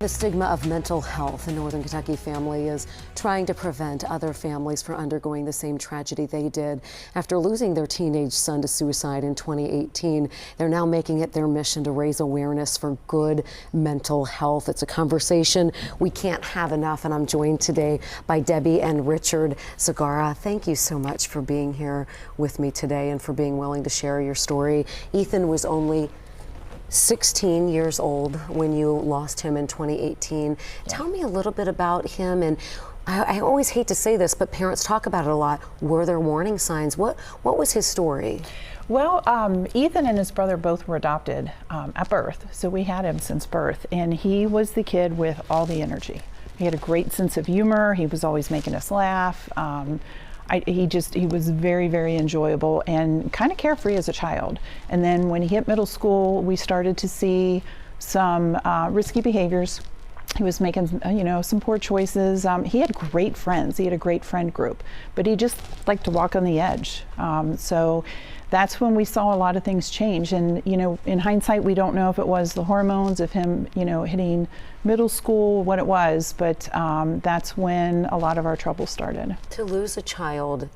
The stigma of mental health. A Northern Kentucky family is trying to prevent other families from undergoing the same tragedy they did. After losing their teenage son to suicide in 2018, they're now making it their mission to raise awareness for good mental health. It's a conversation we can't have enough, and I'm joined today by Debbie and Richard Zagara. Thank you so much for being here with me today and for being willing to share your story. Ethan was only 16 years old when you lost him in 2018. Tell me a little bit about him. And I always hate to say this, but parents talk about it a lot. Were there warning signs? What was his story? Well, Ethan and his brother both were adopted at birth, so we had him since birth, and he was the kid with all the energy. He had a great sense of humor. He was always making us laugh. He was very, very enjoyable and kind of carefree as a child. And then when he hit middle school, we started to see some risky behaviors. He was making, some poor choices. He had great friends. He had a great friend group, but he just liked to walk on the edge. So that's when we saw a lot of things change. And, in hindsight, we don't know if it was the hormones, of him, hitting middle school, what it was, but that's when a lot of our trouble started. To lose a child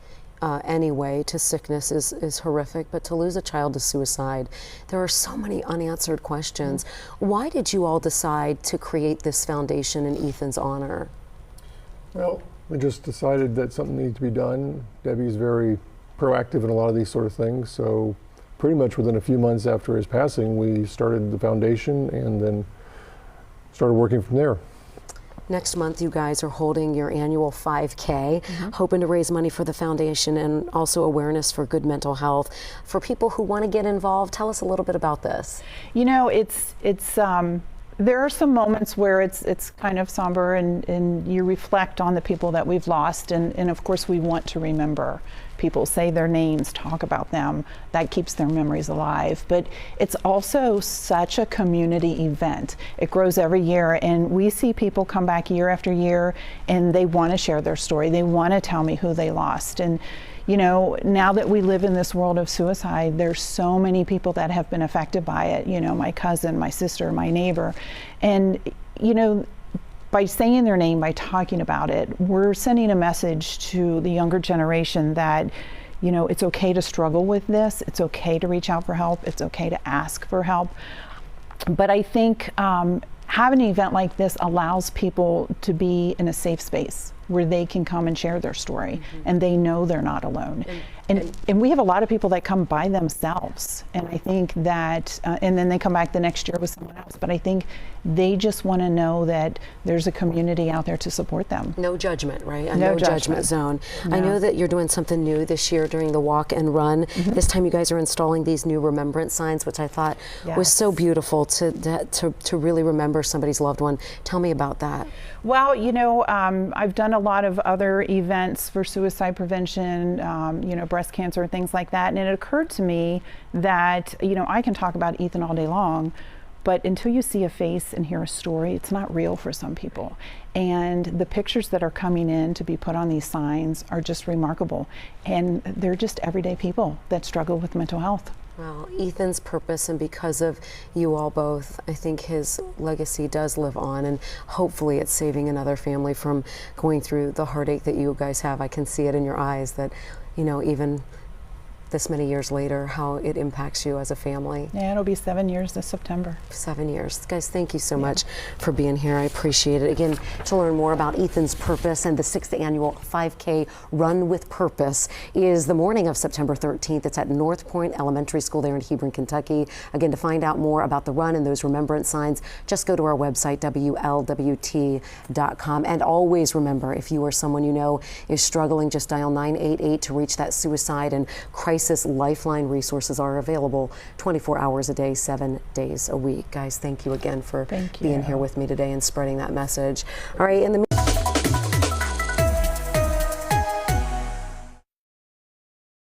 anyway to sickness is horrific, but to lose a child to suicide, there are so many unanswered questions. Why did you all decide to create this foundation in Ethan's honor? Well, we just decided that something needed to be done. Debbie's very proactive in a lot of these sort of things, so pretty much within a few months after his passing, we started the foundation and then started working from there. Next month, you guys are holding your annual 5K, hoping to raise money for the foundation and also awareness for good mental health. For people who want to get involved, tell us a little bit about this. There are some moments where it's kind of somber, and you reflect on the people that we've lost, and of course we want to remember people, say their names, talk about them. That keeps their memories alive. But it's also such a community event. It grows every year, and we see people come back year after year, and they want to share their story. They want to tell me who they lost. And now that we live in this world of suicide, there's so many people that have been affected by it. My cousin, my sister, my neighbor. And, by saying their name, by talking about it, we're sending a message to the younger generation that, it's okay to struggle with this. It's okay to reach out for help. It's okay to ask for help. But I think having an event like this allows people to be in a safe space where they can come and share their story, and they know they're not alone. And we have a lot of people that come by themselves, and I think that, and then they come back the next year with someone else, but I think they just want to know that there's a community out there to support them. No judgment, right? A No no judgment zone. No. I know that you're doing something new this year during the walk and run. This time you guys are installing these new remembrance signs, which I thought was so beautiful to really remember somebody's loved one. Tell me about that. Well, I've done a lot of other events for suicide prevention, breast cancer and things like that. And it occurred to me that, I can talk about Ethan all day long, but until you see a face and hear a story, it's not real for some people. And the pictures that are coming in to be put on these signs are just remarkable. And they're just everyday people that struggle with mental health. Well, Ethan's purpose, and because of you all both, I think his legacy does live on, and hopefully it's saving another family from going through the heartache that you guys have. I can see it in your eyes that, even this many years later, how it impacts you as a family. Yeah, it'll be 7 years this September. 7 years. Guys, thank you so much for being here. I appreciate it. Again, to learn more about Ethan's purpose and the 6th annual 5K Run with Purpose is the morning of September 13th. It's at North Point Elementary School there in Hebron, Kentucky. Again, to find out more about the run and those remembrance signs, just go to our website, WLWT.com. And always remember, if you or someone you know is struggling, just dial 988 to reach that suicide and crisis lifeline. Resources are available 24 hours a day, 7 days a week. Guys, thank you again for being here with me today and spreading that message. All right, in the